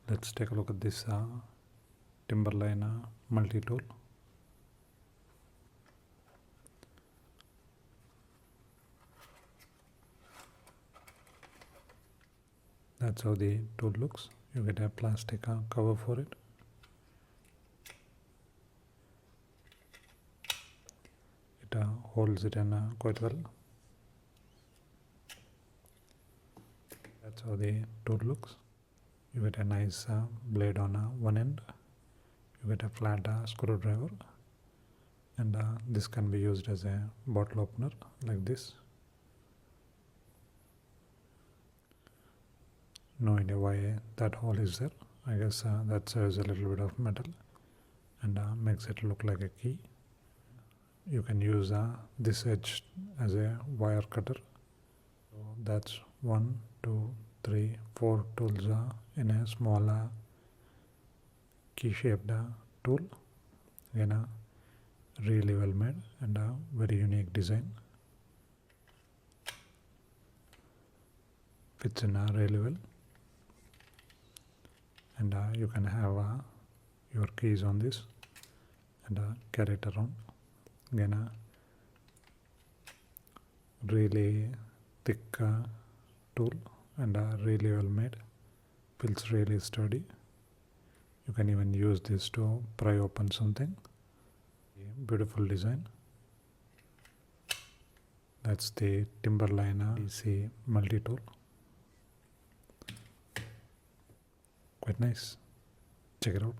Let's take a look at this Timberline Multitool. That's how the tool looks. You get a plastic cover for it. It holds it in quite well. That's how the tool looks. You get a nice blade on one end. You get a flat screwdriver, and this can be used as a bottle opener like this. No idea why that hole is there. I guess that serves a little bit of metal and makes it look like a key. You can use this edge as a wire cutter. So that's 1, 2, 3, 4 tools in a small key shaped tool. Again, really well made and a very unique design. Fits in really well. And you can have your keys on this and carry it around. Again, really thick tool and really well made. Feels really sturdy. You can even use this to pry open something. Beautiful design. That's the Timberline DC Multitool. Quite nice. Check it out.